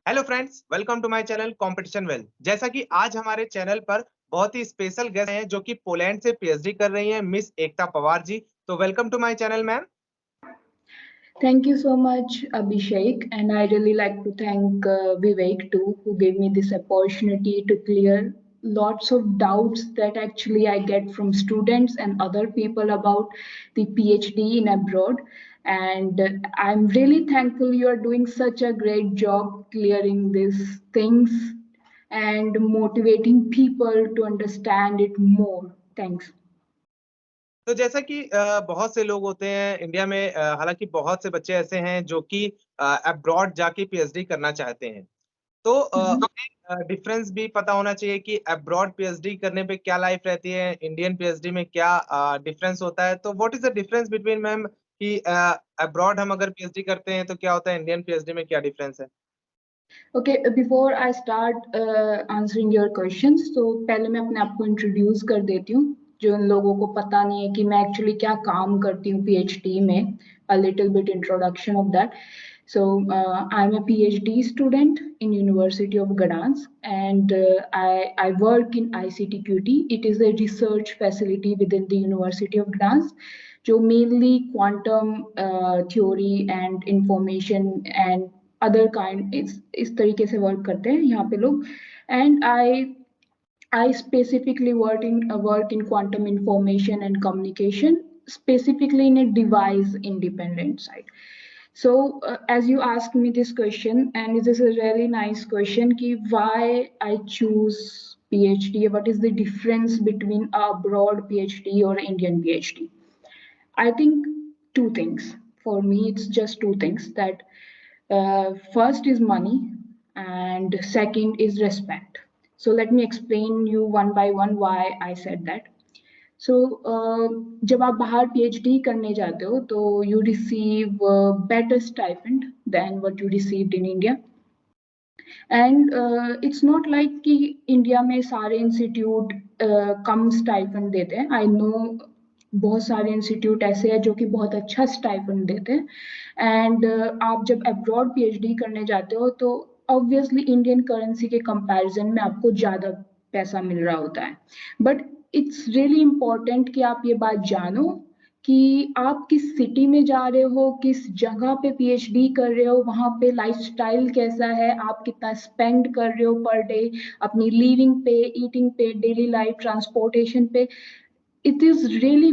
Hello friends, welcome to my channel competition well. जैसा कि आज हमारे चैनल पर बहुत ही स्पेशल गेस्ट हैं जो कि पोलैंड से पीएचडी कर रही हैं, मिस एकता पवार जी। तो welcome to my channel ma'am. Thank you so much, Abhishek, and I really like to thank Vivek too, who gave me this opportunity to clear lots of doubts that actually I get from students and other people about the PhD in abroad. And I'm really thankful you are doing such a great job clearing these things and motivating people to understand it more. Thanks. तो जैसा कि बहुत से लोग होते हैं India में, हालांकि बहुत से बच्चे ऐसे हैं जो कि अब्रॉड जाके पीएचडी करना चाहते हैं। तो हमें डिफरेंस भी पता होना चाहिए कि अब्रॉड पीएचडी करने पे क्या लाइफ रहती है, इंडियन पीएचडी में क्या डिफरेंस होता है। तो what is the difference between ma'am कि अब्रॉड हम अगर पीएचडी करते हैं तो क्या होता है, इंडियन पीएचडी में क्या डिफरेंस है? Okay, before I start answering your questions, तो पहले मैं अपने आप को इंट्रोड्यूस कर देती हूँ जो उन लोगों को पता नहीं है कि मैं एक्चुअली क्या काम करती हूँ पीएचडी में. A little bit introduction of that. So I'm a PhD student in University of Gdańsk, and I work in ICTQT. It is a research facility within the University of Gdańsk, जो mainly quantum theory and information and other kind इस तरीके से work करते हैं यहाँ पे लोग. And I specifically work in quantum information and communication, specifically in a device independent side. So as you asked me this question, and this is a really nice question, ki why I choose PhD, what is the difference between a abroad PhD or Indian PhD? I think two things. For me, it's just two things that first is money and second is respect. So let me explain you one by one why I said that. So जब आप बाहर PhD करने जाते हो तो you receive better stipend than what you received in India. And it's not like कि India में सारे इंस्टीट्यूट कम स्टाइफंड देते हैं. आई नो बहुत सारे इंस्टीट्यूट ऐसे हैं जो कि बहुत अच्छा स्टाइफंड देते हैं. एंड आप जब अब्रॉड पीएचडी करने जाते हो तो ऑब्वियसली इंडियन करेंसी के कंपैरिजन में आपको ज़्यादा पैसा मिल रहा होता है. बट इट्स रियली इम्पॉर्टेंट कि आप ये बात जानो कि आप किस सिटी में जा रहे हो, किस जगह पे पीएचडी कर रहे हो, वहाँ पे लाइफस्टाइल कैसा है, आप कितना स्पेंड कर रहे हो पर डे अपनी लिविंग पे, ईटिंग पे, डेली लाइफ ट्रांसपोर्टेशन पे. इट इज रियली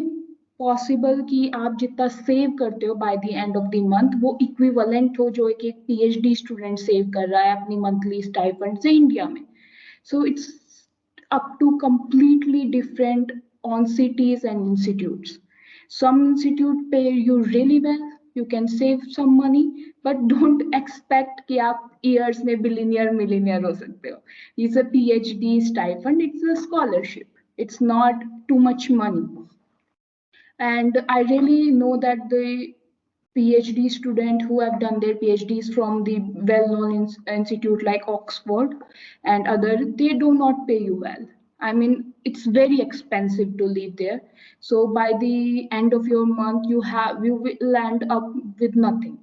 पॉसिबल कि आप जितना सेव करते हो by the end of the month वो इक्विवेलेंट हो जो एक पीएचडी स्टूडेंट सेव कर रहा है अपनी मंथली स्टाइपेंड से इंडिया में. So it's up to completely different on cities and institutes. Some institute pay you really well, you can save some money, but don't expect कि आप years में billionaire millionaire हो सकते हो. It's a PhD stipend, it's a scholarship, it's not too much money. And I really know that the PhD student who have done their PhDs from the well-known institute like Oxford and other, they do not pay you well. I mean, it's very expensive to live there. So by the end of your month, you will land up with nothing.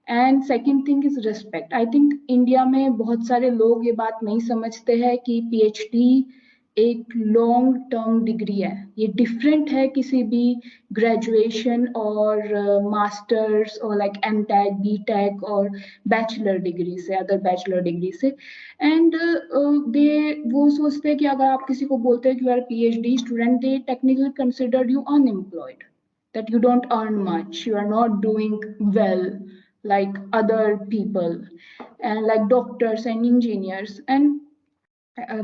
And second thing is respect. I think India में बहुत सारे लोग ये बात नहीं समझते हैं कि PhD एक लॉन्ग टर्म डिग्री है. ये डिफरेंट है किसी भी ग्रेजुएशन और मास्टर्स और लाइक एमटेक, बीटेक और बैचलर डिग्री से, अदर बैचलर डिग्री से. एंड वो सोचते हैं कि अगर आप किसी को बोलते हैं कि you are PhD student, they technically consider you unemployed, that you don't earn much, you are not doing well like other people and like doctors and engineers. And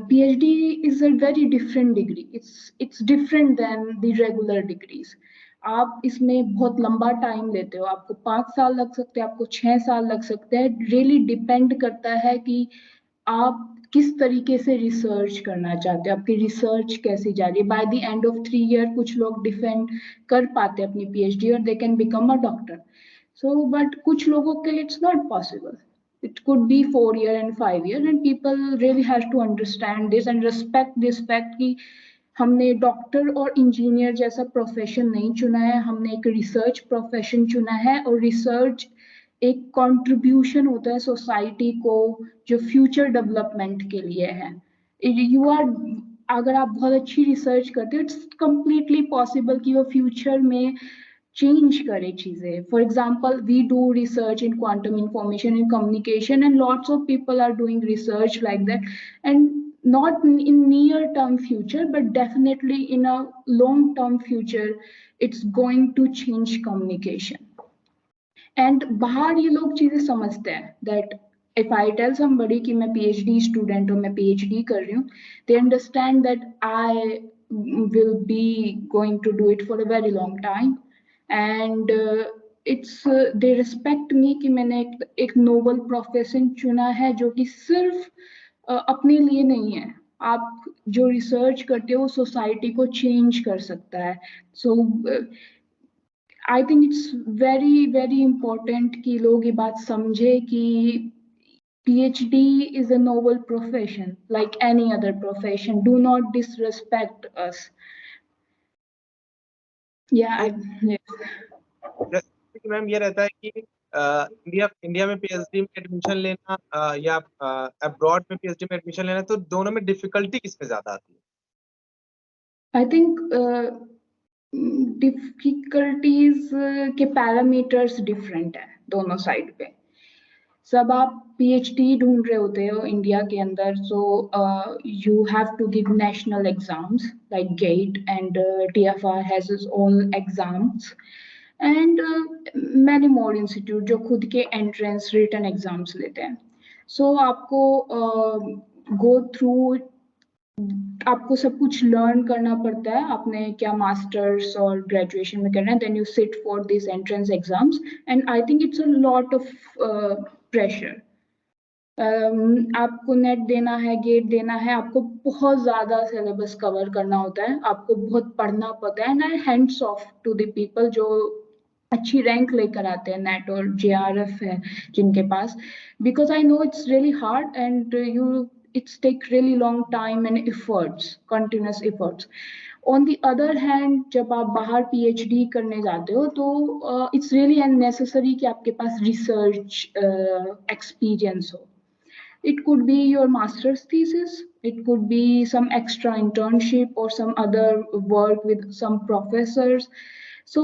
PhD is a very different degree. It's different than the regular degrees. आप इसमें बहुत लंबा time लेते हो, आपको 5 साल लग सकते हैं, आपको 6 साल लग सकते हैं. रियली डिपेंड करता है कि आप किस तरीके से रिसर्च करना चाहते हो, आपकी रिसर्च कैसी जा रही है. By the end of 3 year कुछ लोग डिफेंड कर पाते हैं अपनी PhD और they can become a doctor. So but कुछ लोगों के लिए it's not possible. It could be 4 year and 5 year, and people really has to understand this and respect this fact कि हमने डॉक्टर और इंजीनियर जैसा प्रोफेशन नहीं चुना है, हमने एक रिसर्च प्रोफेशन चुना है. और रिसर्च एक कंट्रीब्यूशन होता है सोसाइटी को जो फ्यूचर डेवलपमेंट के लिए है। यू आर अगर आप बहुत अच्छी रिसर्च करते हो, इट्स कम्प्लीटली पॉसिबल कि वो फ्यूचर में change करे चीजें. For example, we do research in quantum information and communication, and lots of people are doing research like that, and not in near term future, but definitely in a long term future, it's going to change communication. And बाहर ये लोग चीजें समझते हैं that if I tell somebody कि मैं PhD student हूँ, मैं PhD कर रही हूँ, they understand that I will be going to do it for a very long time, and they respect me कि मैंने एक noble profession चुना है जो कि सिर्फ अपने लिए नहीं है. आप जो रिसर्च करते हो सोसाइटी को चेंज कर सकता है. So I think it's very very important कि लोग ये बात समझे कि PhD is a noble profession like any other profession. Do not disrespect us. Yeah, yes. जैसे मैम ये रहता है कि इंडिया में PhD में एडमिशन लेना या अब्रॉड में PhD में एडमिशन लेना, तो दोनों में डिफिकल्टी किसमें ज्यादा आती है? I think डिफिकल्टीज के पैरामीटर्स डिफरेंट है दोनों साइड पे. सब आप PhD ढूंढ रहे होते हो इंडिया के अंदर, so you have to give national exams like GATE, and TFR has its own exams, and many more institute जो खुद के एंट्रेंस रिटन एग्जाम्स लेते हैं. सो आपको गो थ्रू, आपको सब कुछ लर्न करना पड़ता है. आपने क्या मास्टर्स और ग्रेजुएशन में करना है, then you sit for this entrance exams, and I think it's a lot of pressure. आपको नेट देना है, गेट देना है, आपको बहुत ज्यादा सिलेबस कवर करना होता है, आपको बहुत पढ़ना पड़ता है. And I hands off to the people जो अच्छी रैंक लेकर आते हैं, नेट और JRF है जिनके पास, because I know it's really hard and it's take really long time and efforts, continuous efforts. On the other hand, जब आप बाहर PhD करने जाते हो तो it's really unnecessary कि आपके पास research experience हो. It could be your master's thesis, it could be some extra internship or some other work with some professors. So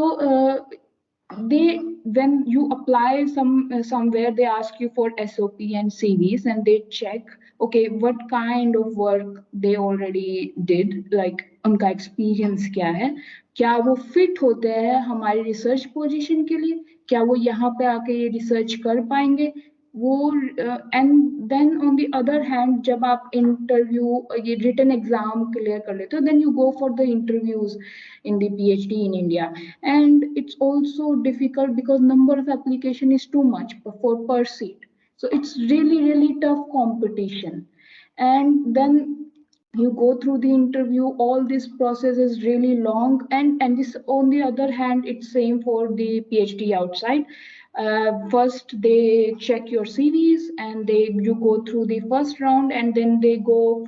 they, when you apply somewhere, they ask you for SOP and CVs, and they check okay what kind of work they already did, like उनका experience क्या है, क्या वो fit होते हैं हमारी research position के लिए, क्या वो यहाँ पे आके ये research कर पाएंगे वो. And then on the other hand जब आप इंटरव्यू ये रिटन एग्जाम क्लियर कर लेते हो, then you go for the interviews in the PhD in India, and it's also difficult because number of application is too much per seat. So it's really really tough competition, and then you go through the interview, all this process is really long, and this on the other hand it's same for the PhD outside. First they check your CVs, and you go through the first round, and then you go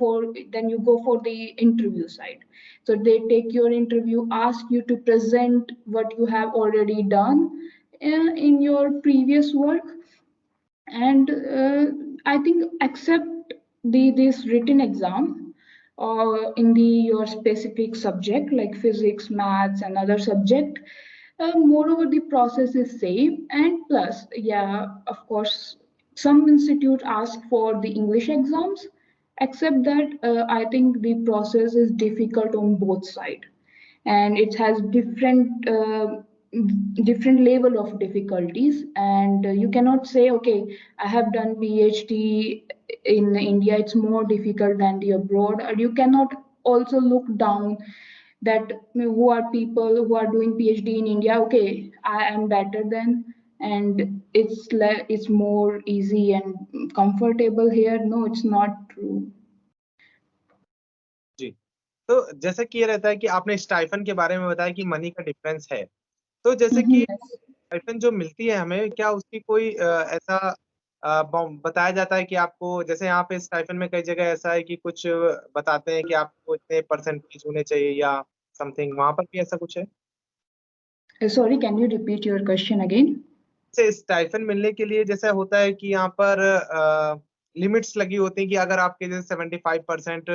for the interview side. So they take your interview, ask you to present what you have already done in your previous work, and I think accept this written exam in your specific subject like physics, maths, and other subject. Moreover, the process is same, and plus, yeah, of course, some institute ask for the English exams. Except that, I think the process is difficult on both sides, and it has different level of difficulties, and you cannot say okay I have done PhD in India, it's more difficult than the abroad. Or you cannot also look down that who are people who are doing PhD in India, okay I am better than, and it's more easy and comfortable here. No, it's not true. जी, तो जैसे कि ये रहता है कि आपने stipend के बारे में बताया कि मनी का डिफरेंस है, तो जैसे कि Yes. स्टाइफन जो मिलती है हमें, क्या उसकी कोई ऐसा बताया जाता है कि आपको, जैसे यहाँ पे स्टाइफन में कई जगह ऐसा है कि कुछ बताते हैं कि आपको इतने परसेंटेज होने चाहिए या समथिंग, वहां पर भी ऐसा कुछ है? Sorry, can you repeat your question again? से स्टाइफन मिलने के लिए जैसा होता है कि यहाँ पर लिमिट्स लगी होती हैं कि अगर आपके जैसे 75%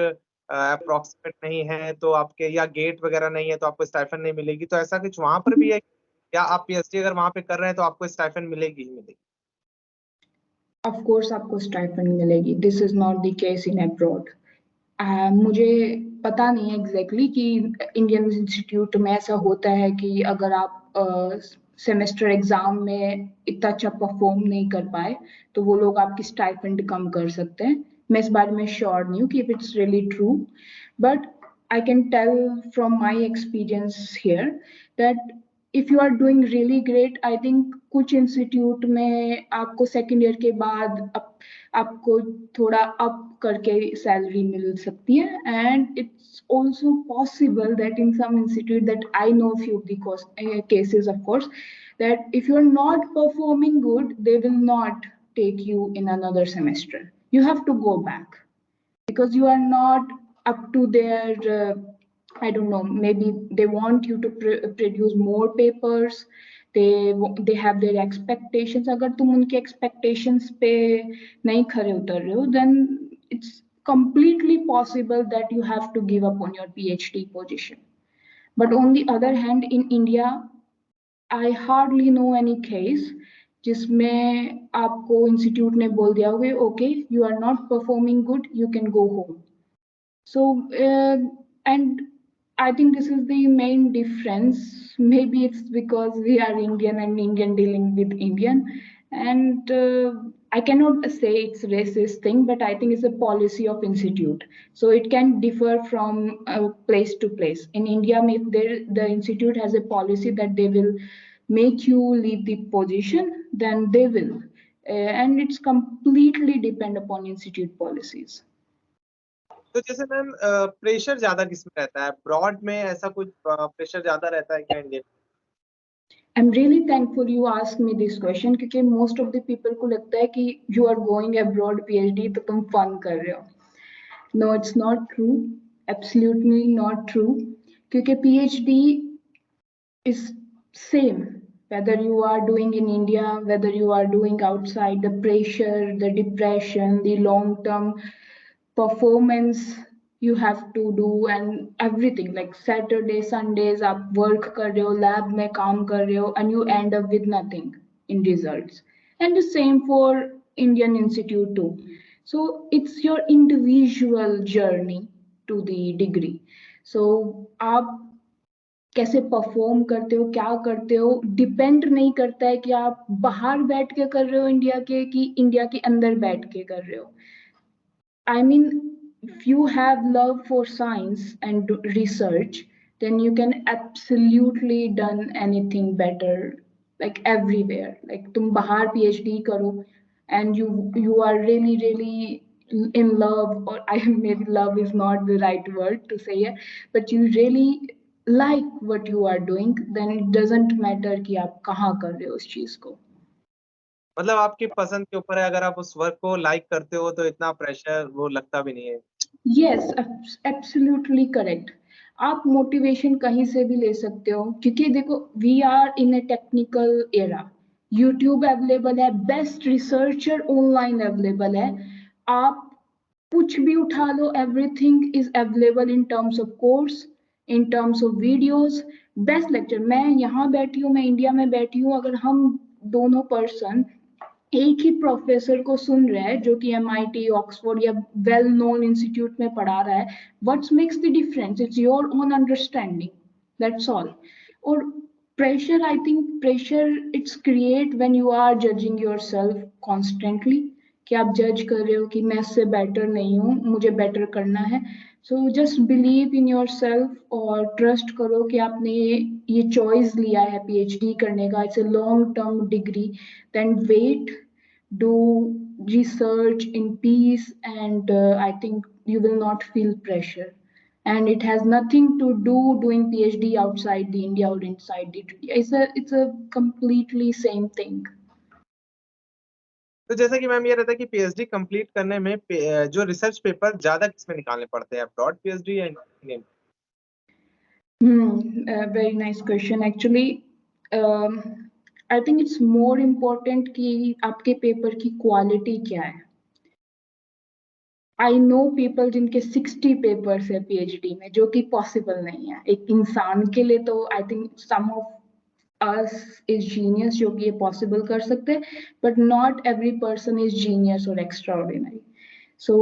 अप्रोक्सीमेट नहीं है तो आपके, या गेट वगैरह नहीं है तो आपको स्टाइफन नहीं मिलेगी, तो ऐसा कुछ वहां पर भी है, या आप पीएचडी अगर वहां पे कर रहे हैं तो आपको स्टाइफन मिलेगी ही मिलेगी? ऑफ कोर्स आपको स्टाइपेंड मिलेगी, this is not the case in abroad. मुझे पता नहीं है एग्जैक्टली कि इंडियन इंस्टीट्यूट में ऐसा होता है कि अगर आप सेमेस्टर एग्जाम में इतना अच्छा परफॉर्म नहीं कर पाए तो वो लोग आपकी स्टाइपेंड कम कर सकते हैं। मैं इस बारे में श्योर नहीं हूँ कि if it's really true, but I can tell from my experience here that if you are doing really great, I think कुछ इंस्टीट्यूट में आपको सेकेंड ईयर के बाद आपको थोड़ा अप करके सैलरी मिल सकती है, and it's also possible that in some institute that I know few of the cases of course that if you are not performing good they will not take you in another semester. You have to go back because you are not up to their I don't know, maybe they want you to produce more papers. they have their expectations. अगर तुम उनके expectations पे नहीं खरे उतर रहे हो then it's completely possible that you have to give up on your PhD position. But on the other hand, in India I hardly know any case जिसमें आपको इंस्टीट्यूट ने बोल दिया होगा okay you are not performing good you can go home. So, and I think this is the main difference. Maybe it's because we are Indian and Indian dealing with Indian. And I cannot say it's racist thing, but I think it's a policy of institute. So it can differ from place to place. In India, if the institute has a policy that they will make you leave the position, then they will. And it's completely depend upon institute policies. तो जैसे ma'am pressure ज्यादा किसमें रहता है abroad में, ऐसा कुछ pressure ज्यादा रहता है क्या Indian? I'm really thankful you asked me this question क्योंकि most of the people को लगता है कि you are going abroad PhD तो तुम fun कर रहे हो. No, it's not true. Absolutely not true. क्योंकि PhD is same whether you are doing in India, whether you are doing outside. The pressure, the depression, the long-term performance you have to do and everything, like Saturday Sundays आप work कर रहे हो, lab में काम कर रहे हो, and you end up with nothing in results. And the same for Indian Institute too. So it's your individual journey to the degree. So आप कैसे परफॉर्म करते हो, क्या करते हो, डिपेंड नहीं करता है कि आप बाहर बैठ के कर रहे हो इंडिया के कि इंडिया के अंदर बैठ के कर रहे हो. I mean, if you have love for science and research, then you can absolutely done anything better, like everywhere. Like तुम बाहर PhD करो, and you are really in love, or I maybe love is not the right word to say it, but you really like what you are doing, then it doesn't matter कि आप कहाँ कर रहे हो उस चीज को. मतलब आपकी पसंद के ऊपर है, अगर आप उस वर्क को लाइक करते हो तो इतना प्रेशर वो लगता भी नहीं है. Yes, absolutely correct. आप मोटिवेशन कहीं से भी ले सकते हो क्योंकि देखो we are in a technical era. YouTube available है, बेस्ट रिसर्चर ऑनलाइन अवेलेबल है. आप कुछ भी उठा लो, everything is available in terms of course, in terms of videos, best lecture. मैं यहाँ बैठी हूँ, मैं इंडिया में बैठी हूँ, अगर हम दोनों पर्सन एक ही प्रोफेसर को सुन रहे हैं जो कि MIT, ऑक्सफोर्ड या वेल नोन इंस्टीट्यूट में पढ़ा रहा है, what makes the difference? It's your own understanding, that's all. और pressure, I think pressure it's create when you are judging yourself constantly, कि आप जज कर रहे हो कि मैं इससे बेटर नहीं हूँ, मुझे बेटर करना है. So just believe in yourself और ट्रस्ट करो कि आपने ये चॉइस लिया है PhD करने का. It's a long term degree. Then wait, do research in peace, and I think you will not feel pressure. And it has nothing to do doing PhD outside the India or inside the India. It's a completely same thing. तो जैसा कि ma'am ये रहता है कि PhD complete करने में जो रिसर्च पेपर ज्यादा किसमें निकालने पड़ते हैं, अब्रॉड पीएचडी या Indian? Very nice question. Actually, I think it's more important कि आपके पेपर की क्वालिटी क्या है। आई नो पीपल जिनके 60 पेपर्स है पीएचडी में, जो कि पॉसिबल नहीं है एक इंसान के लिए। तो I think some of us is genius जो कि ये पॉसिबल कर सकते हैं, but not every person is genius और एक्स्ट्रा ऑर्डिनरी। सो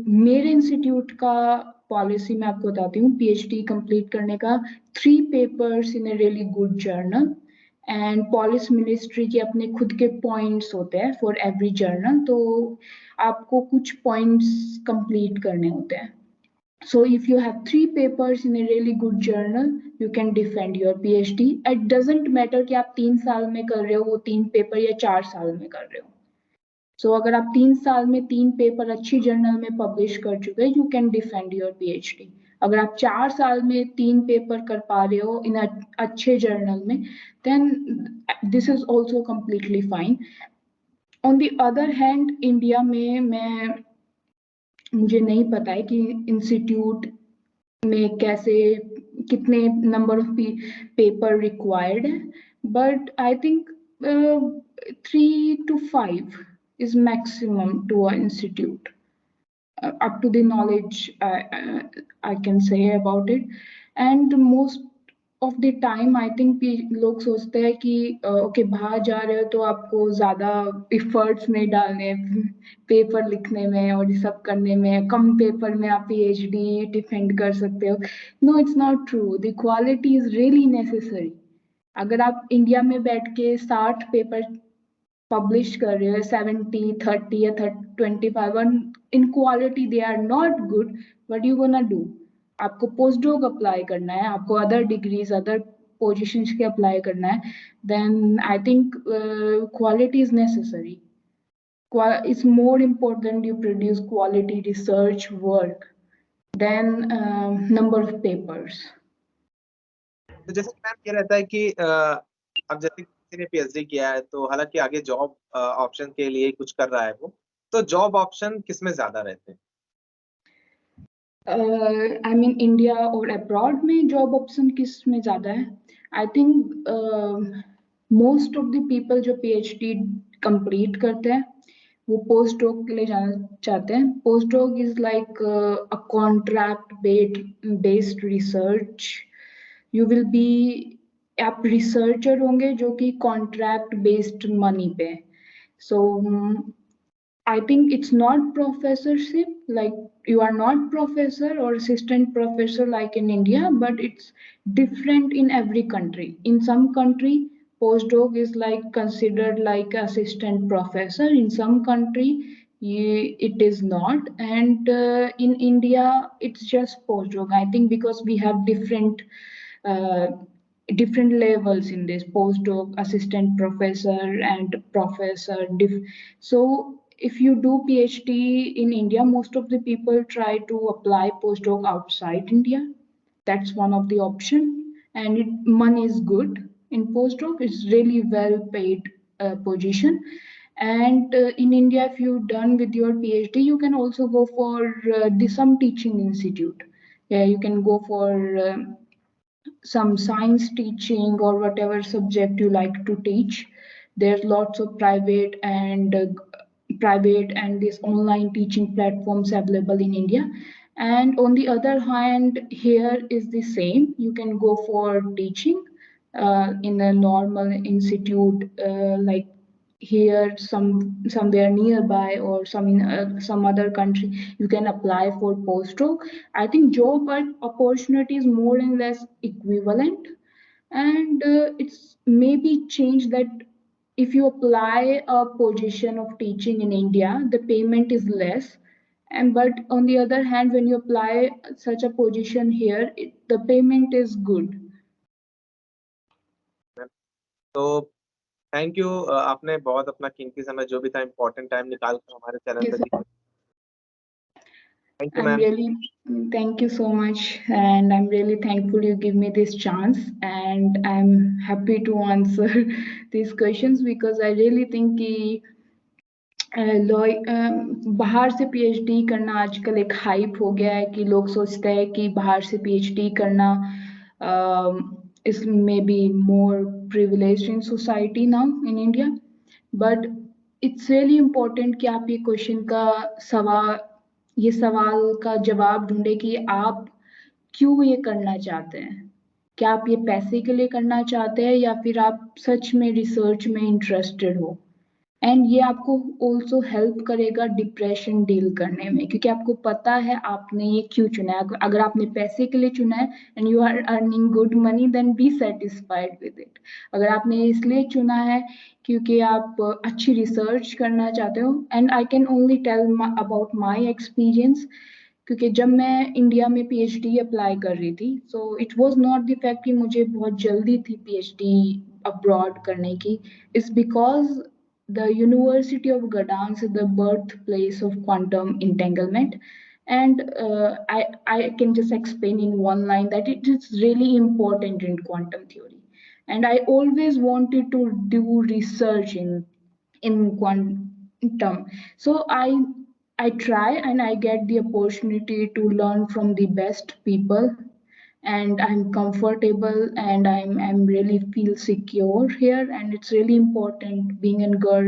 मेरे इंस्टीट्यूट का पॉलिसी मैं आपको बताती हूँ, पीएचडी कंप्लीट करने का 3 papers in a really good journal, and policy ministry के अपने खुद के पॉइंट्स होते हैं फॉर एवरी जर्नल, तो आपको कुछ पॉइंट्स कंप्लीट करने होते हैं। So if you have 3 papers in a really good journal, you can defend your PhD. It doesn't matter कि आप 3 साल में कर रहे हो वो 3 पेपर या 4 साल में कर रहे हो। So अगर आप 3 साल में 3 पेपर अच्छी जर्नल में पब्लिश कर चुके हैं, you can defend your PhD. अगर आप 4 साल में 3 पेपर कर पा रहे हो इन अच्छे जर्नल में, then this is also completely fine. On the other hand, India में मुझे नहीं पता है कि इंस्टीट्यूट में कैसे कितने नंबर ऑफ पेपर रिक्वायर्ड है, but I think 3 to 5 is maximum to an institute, up to the knowledge I can say about it. And most of the time I think लोग सोचते हैं कि ओके बाहर जा रहे हो तो आपको ज़्यादा एफर्ट्स नहीं डालने पेपर लिखने में और ये सब करने में, कम पेपर में आप पीएचडी डिफेंड कर सकते हो। No, it's not true, the quality is really necessary. अगर आप इंडिया में बैठ के 60 पेपर पब्लिश कर रहे हो, 70, 30 या 25, in quality they are not good, what you gonna do? आपको पोस्ट डॉक अप्लाई करना है, आपको अदर डिग्रीज अदर पोजीशंस के अप्लाई करना है, then I think quality is necessary. It's more important you produce quality research work than number of papers. तो जैसे ma'am ये रहता है कि अब जैसे किसी ने पीएचडी किया है तो हालांकि आगे जॉब ऑप्शन के लिए कुछ कर रहा है वो, तो जॉब ऑप्शन किसमें ज्यादा रहते हैं? आई मीन इंडिया और अब्रॉड में जॉब ऑप्शन किस में ज्यादा है? I think most of the people जो पीएचडी कंप्लीट करते हैं वो पोस्ट डॉक के लिए जाना चाहते हैं. Post doc is like a contract based research. You will be, आप रिसर्चर होंगे जो कि कॉन्ट्रैक्ट बेस्ड मनी पे. सो I think it's not professorship, like you are not professor or assistant professor like in India, but it's different in every country. In some country, postdoc is like considered like assistant professor. In some country, it is not. And in India, it's just postdoc. I think because we have uh, different levels in this postdoc, assistant professor, and professor. So if you do PhD in India, most of the people try to apply postdoc outside India. That's one of the option, and money is good in postdoc. It's really well paid position. And in India, if you're done with your PhD, you can also go for some teaching institute. Yeah, you can go for some science teaching or whatever subject you like to teach. There's lots of private and these online teaching platforms available in India. And on the other hand, here is the same. You can go for teaching in a normal institute, like here somewhere nearby, or some other country. You can apply for postdoc. I think job opportunity is more and less equivalent, and it's maybe changed that if you apply a position of teaching in India, the payment is less. And but on the other hand, when you apply such a position here, the payment is good. तो thank you, आपने बहुत अपना कीमती समय जो भी था important time निकाल कर हमारे चैनल पे दिया. Thank you ma'am. Thank you so much, and I'm really thankful you give me this chance, and I'm happy to answer these questions because I really think कि बाहर से पीएचडी करना आजकल एक हाइप हो गया है कि लोग सोचते हैं कि बाहर से पीएचडी करना is maybe more privileged in society now in India, but it's really important कि आप ये क्वेश्चन का सवाल का जवाब ढूंढे कि आप क्यों ये करना चाहते हैं। क्या आप ये पैसे के लिए करना चाहते हैं या फिर आप सच में रिसर्च में इंटरेस्टेड हो। एंड ये आपको ऑल्सो हेल्प करेगा डिप्रेशन डील करने में, क्योंकि आपको पता है आपने ये क्यों चुना है। अगर आपने पैसे के लिए चुना है and you are earning good money, then be satisfied with it. अगर आपने इसलिए चुना है क्योंकि आप अच्छी रिसर्च करना चाहते हो, and I can only tell about my experience, क्योंकि जब मैं इंडिया में पीएचडी अप्लाई कर रही थी, so it was not the fact कि मुझे बहुत जल्दी थी पीएचडी अब्रॉड करने की, it's because the University of Gdańsk is the birthplace of quantum entanglement, and I can just explain in one line that it is really important in quantum theory, and I always wanted to do research in quantum. So I try and I get the opportunity to learn from the best people, and I'm comfortable and I'm really feel secure here, and it's really important being a girl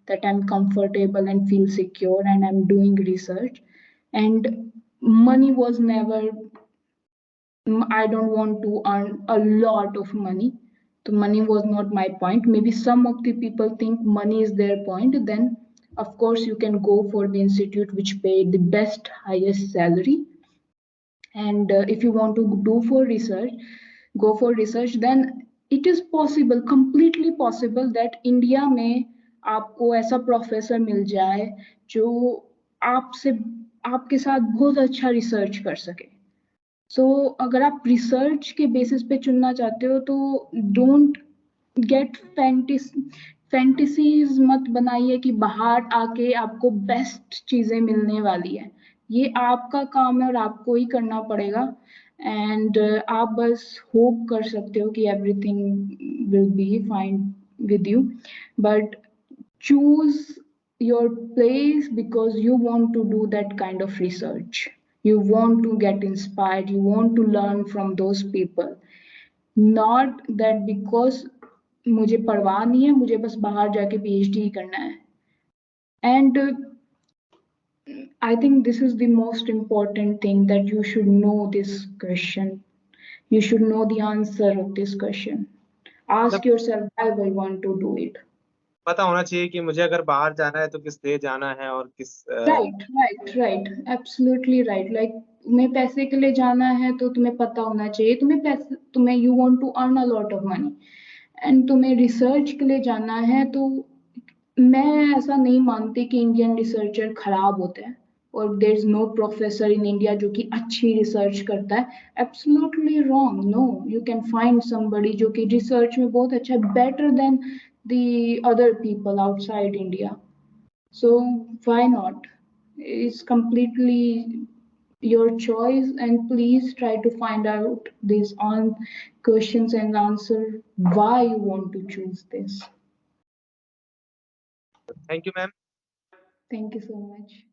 that I'm comfortable and feel secure and I'm doing research. And money was never, I don't want to earn a lot of money. So money was not my point. Maybe some of the people think money is their point. Then of course you can go for the institute which pay the best highest salary. And if you want to go for research, then it is possible, completely possible that India में आपको ऐसा professor मिल जाए जो आपसे आपके साथ बहुत अच्छा रिसर्च कर सके। सो अगर आप रिसर्च के बेसिस पे चुनना चाहते हो तो डोंट गेट फैंटेसीज मत बनाइए कि बाहर आके आपको बेस्ट चीजें मिलने वाली है। ये आपका काम है और आपको ही करना पड़ेगा, एंड आप बस होप कर सकते हो कि everything will be fine with you, but choose your place because you want to do that kind of research, you want to get inspired, you want to learn from those people, not that because मुझे परवाह नहीं है, मुझे बस बाहर जाके PhD ही करना है। And I think this is the most important thing, that you should know this question. You should know the answer of this question. Ask yourself why I want to do it. पता होना चाहिए कि मुझे अगर बाहर जाना है तो किस देश जाना है और किस राइट एब्सोल्युटली राइट। लाइक तुम्हें पैसे के लिए जाना है तो तुम्हें पता होना चाहिए तुम्हें you want to earn a lot of money, and तुम्हें रिसर्च के लिए जाना है तो मैं ऐसा नहीं मानती कि इंडियन रिसर्चर खराब होते हैं और there is no professor in India जो कि अच्छी रिसर्च करता है। Absolutely wrong. No, you can find somebody जो कि रिसर्च में बहुत अच्छा है, better than the other people outside India. So why not? It's completely your choice, and please try to find out these on questions and answer why you want to choose this. Thank you ma'am. Thank you so much.